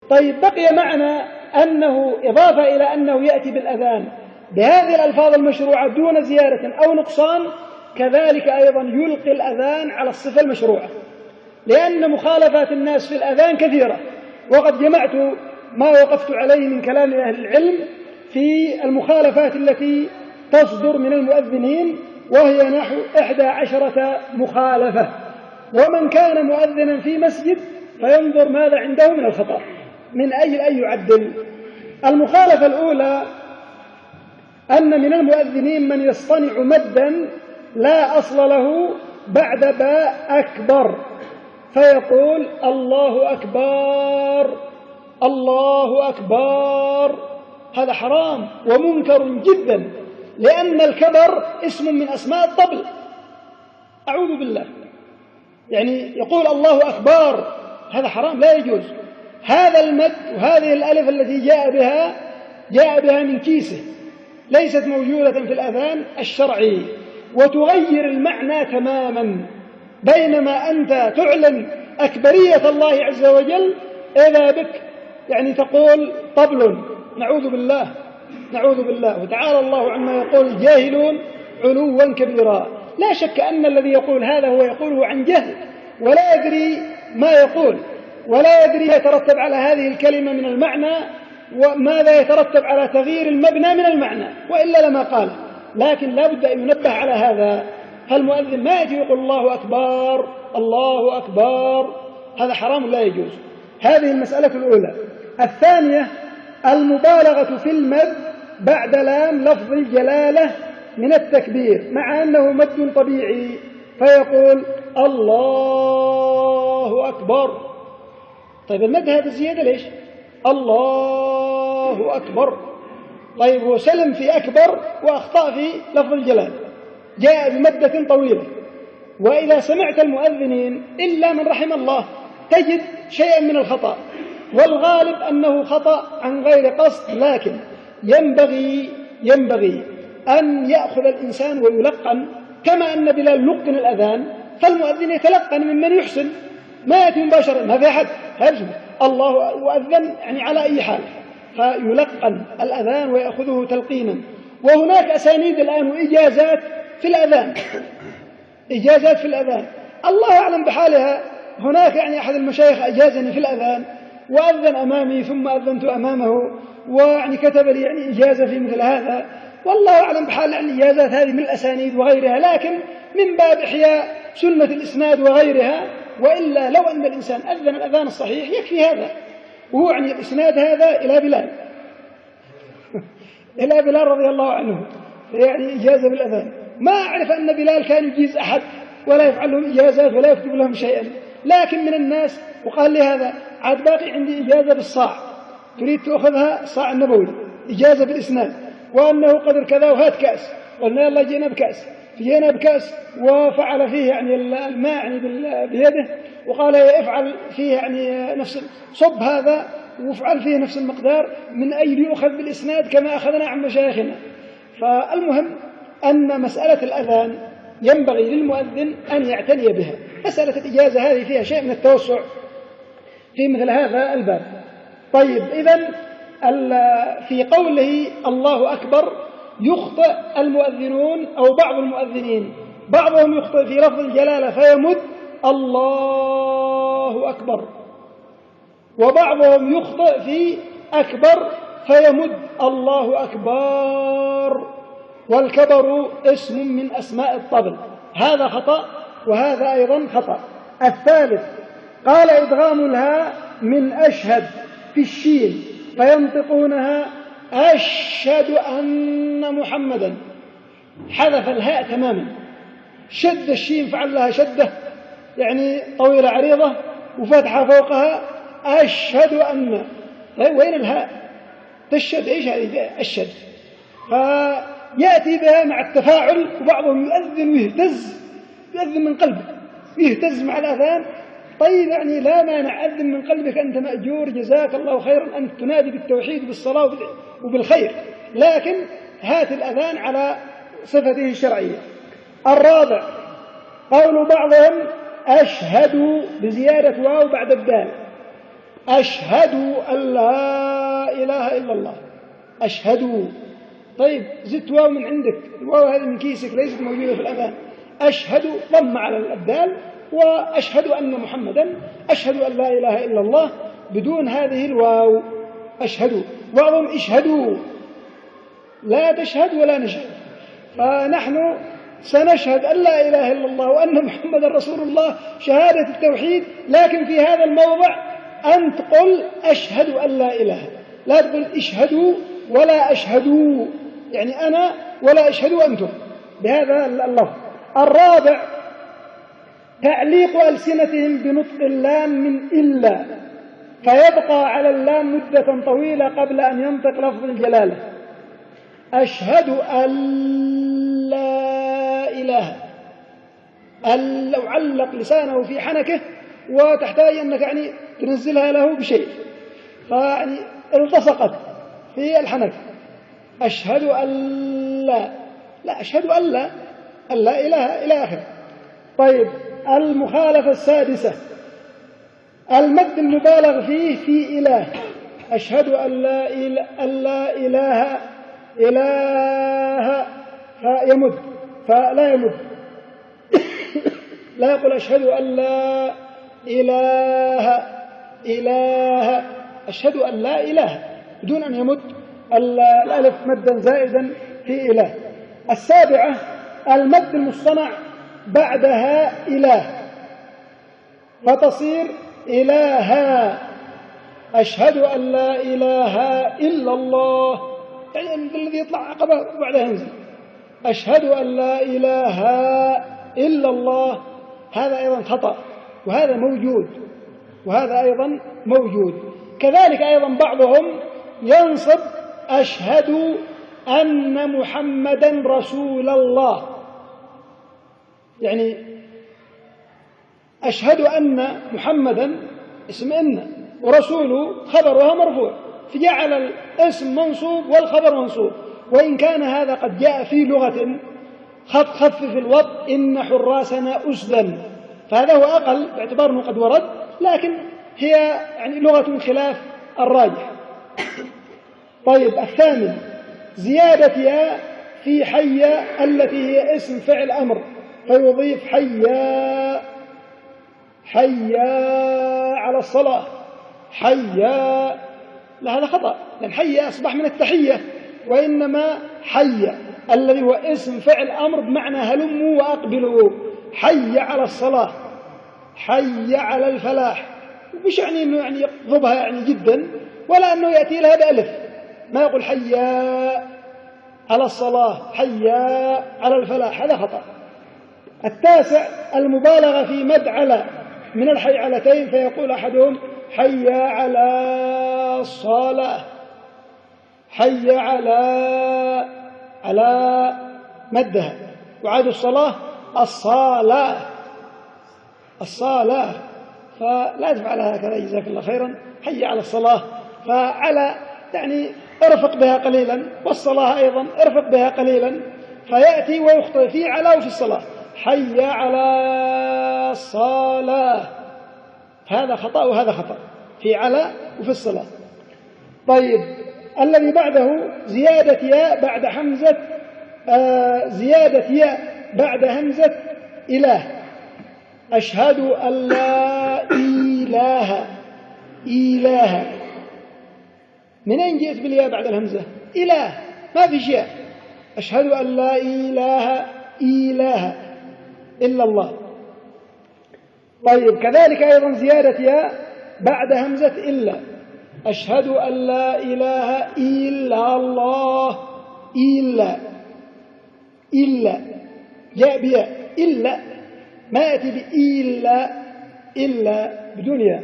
طيب بقي معنى أنه إضافة إلى أنه يأتي بالأذان بهذه الألفاظ المشروعة دون زيادة أو نقصان، كذلك أيضا يلقي الأذان على الصفة المشروعة، لأن مخالفات الناس في الأذان كثيرة، وقد جمعت ما وقفت عليه من كلام أهل العلم في المخالفات التي تصدر من المؤذنين، وهي نحو 11 مخالفة. ومن كان مؤذنا في مسجد فينظر ماذا عنده من الخطأ من أجل أن يعدل. المخالفة الأولى أن من المؤذنين من يصطنع مدا لا أصل له بعد باء أكبر، فيقول الله أكبر الله أكبر. هذا حرام ومنكر جدا، لأن الكبر اسم من أسماء الطبل، أعوذ بالله. يعني يقول الله أكبر، هذا حرام لا يجوز. هذا المد وهذه الألف التي جاء بها من كيسه، ليست موجودة في الأذان الشرعي، وتغير المعنى تماما. بينما أنت تعلن أكبرية الله عز وجل، إذا بك يعني تقول طبل، نعوذ بالله نعوذ بالله. وتعالى الله عما يقول الجاهلون علوا كبيرا. لا شك أن الذي يقول هذا هو يقوله عن جهل، ولا يدري ما يقول، ولا يدري يترتب على هذه الكلمة من المعنى وماذا يترتب على تغيير المبنى من المعنى، وإلا لما قال. لكن لا بد أن ينبه على هذا. فالمؤذن ما يجي يقول الله أكبر الله أكبر، هذا حرام لا يجوز. هذه المسألة الأولى. الثانية المبالغة في المد بعد لام لفظ الجلالة من التكبير، مع أنه مد طبيعي، فيقول الله أكبر. طيب المد هذا زيادة ليش؟ الله أكبر. طيب هو سلم في أكبر وأخطأ في لفظ الجلالة، جاء بمدة طويلة. وإذا سمعت المؤذنين إلا من رحم الله تجد شيئا من الخطأ، والغالب أنه خطأ عن غير قصد، لكن ينبغي أن يأخذ الإنسان ويلقن، كما أن بلال لقن الأذان، فالمؤذن يتلقن ممن يحسن، ما يأتي مباشرة ما في أحد الله وأذن يعني على أي حال، فيلقن الأذان ويأخذه تلقينا. وهناك أسانيد الآن وإجازات في الأذان، إجازات في الأذان الله أعلم بحالها. هناك يعني أحد المشايخ أجازني في الأذان وأذن أمامي ثم أذنت أمامه، ويعني كتب لي يعني إجازة في مثل هذا، والله أعلم بحال يعني الإجازات هذه من الأسانيد وغيرها، لكن من باب إحياء سنة الإسناد وغيرها. وإلا لو أن الإنسان أذن الأذان الصحيح يكفي هذا، وهو يعني الإسناد هذا إلى بلال إلى بلال رضي الله عنه، يعني إجازة بالأذان. ما أعرف أن بلال كان يجيز أحد ولا يفعل لهم إجازات ولا يكتب لهم شيئا، لكن من الناس وقال لي هذا عاد باقي عندي إجازة بالصاع، تريد تأخذها الصاع النبوي، إجازة بالإسناد، وأنه قدر كذا وهات كأس. قلنا يلا جينا بكأس، جينا بكأس وفعل فيه يعني الماء يعني بيده، وقال افعل فيه يعني نفس صب هذا وافعل فيه نفس المقدار من أجل يؤخذ بالإسناد كما أخذنا عن مشايخنا. فالمهم أن مسألة الأذان ينبغي للمؤذن أن يعتني بها. مسألة الإجازة هذه فيها شيء من التوسع في مثل هذا الباب. طيب إذن في قوله الله أكبر يخطئ المؤذنون أو بعض المؤذنين، بعضهم يخطئ في لفظ الجلالة فيمد الله أكبر، وبعضهم يخطئ في أكبر فيمد الله أكبر، والكبر اسم من أسماء الطبل. هذا خطأ وهذا أيضا خطأ. الثالث قال إدغام الهاء من أشهد في الشين فينطقونها أشهد أن محمدا، حذف الهاء تماما، شد الشين فعل لها شدة يعني طويلة عريضة وفتحة فوقها أشهد أن. وين الهاء؟ تشهد إيش هذه أشهد؟ فيأتي بها مع التفاعل، وبعضهم يؤذن ويهتز، يؤذن من قلبه يهتز مع الأذان. طيب يعني لا مانع، أذن من قلبك أنت مأجور جزاك الله خيرا، أنت تنادي بالتوحيد بالصلاة وبالخير، لكن هات الأذان على صفته الشرعية. الرابع قول بعضهم أشهد بزيادة واو بعد الدال، أشهد أن لا إله إلا الله، أشهد. طيب زدت واو من عندك، الواو هذه من كيسك ليست موجودة في الأذان. أشهد ضم على الأبدال، وأشهد أن محمدا، أشهد أن لا إله إلا الله بدون هذه الواو، أشهد. بعضهم اشهدوا، لا تشهد ولا نشهد، فنحن سنشهد أن لا إله إلا الله وأن محمدا رسول الله شهادة التوحيد، لكن في هذا الموضع أن تقول أشهد أن لا إله، لا تقول اشهدوا ولا أشهدوا، يعني أنا ولا أشهدوا أنتم، بهذا اللفظ. الرابع تعليق ألسنتهم بنطق اللام من إلا، فيبقى على اللام مدة طويلة قبل أن ينطق لفظ الجلالة. أشهد أن لا إله، لو علق لسانه في حنكه وتحتاج أنك يعني تنزلها له بشيء، فيعني التصقت في الحنك. أشهد أن لا أشهد أن لا إله إلى آخره. طيب المخالفة السادسة المد المبالغ فيه في إله. أشهد أن لا إله فيمد، فلا يمد لا يقول أشهد أن لا إله، أشهد أن لا إله بدون أن يمد الألف مدا زائدا في إله. السابعة المد المصطنع بعدها إله فتصير إلها. أشهد أن لا إله إلا الله، يعني الذي يطلع عقبه بعدها ينزل. أشهد أن لا إله إلا الله، هذا أيضا خطأ، وهذا موجود. كذلك أيضا بعضهم ينصب أشهد أن محمدا رسول الله، يعني أشهد أن محمدا اسم إن ورسوله خبرها مرفوع، فجعل الاسم منصوب والخبر منصوب، وإن كان هذا قد جاء في لغة خفف الوط إن حراسنا أسدا، فهذا هو أقل باعتبار أنه قد ورد، لكن هي يعني لغة خلاف الراجح. طيب الثامن زيادة ياء في حي التي هي اسم فعل أمر، فيضيف حي على الصلاة، لا هذا خطأ، لأن حي أصبح من التحية، وإنما حي الذي هو اسم فعل أمر بمعنى هلموا وأقبلوا، حي على الصلاة، حي على الفلاح. مش يعني أنه يعني يقضبها يعني جدا، ولا أنه يأتي لها بألف، ما يقول حي على الصلاة، حي على الفلاح، هذا خطأ. التاسع المبالغة في مد على من الحيعلتين، فيقول أحدهم حي على الصلاة، حي على مدها، وعاد الصلاة الصلاة، فلا تفعلها هكذا جزاك الله خيرا. حي على الصلاة، فعلى يعني ارفق بها قليلا، والصلاة أيضا ارفق بها قليلا، فيأتي ويخطئ في على وفي الصلاة، حي على الصلاة، هذا خطأ وهذا خطأ في على وفي الصلاة. طيب الذي بعده زيادة ياء بعد همزة إله. أشهد أن لا إله، من أين جئت بالياء بعد الهمزة؟ إله، ما في شيء. أشهد أن لا إله إلا الله. طيب كذلك أيضا زيادة ياء بعد همزة إلا. أشهد أن لا إله إلا الله، إلا جاء بياء، إلا ما يأتي بإلا إلا بدون ياء.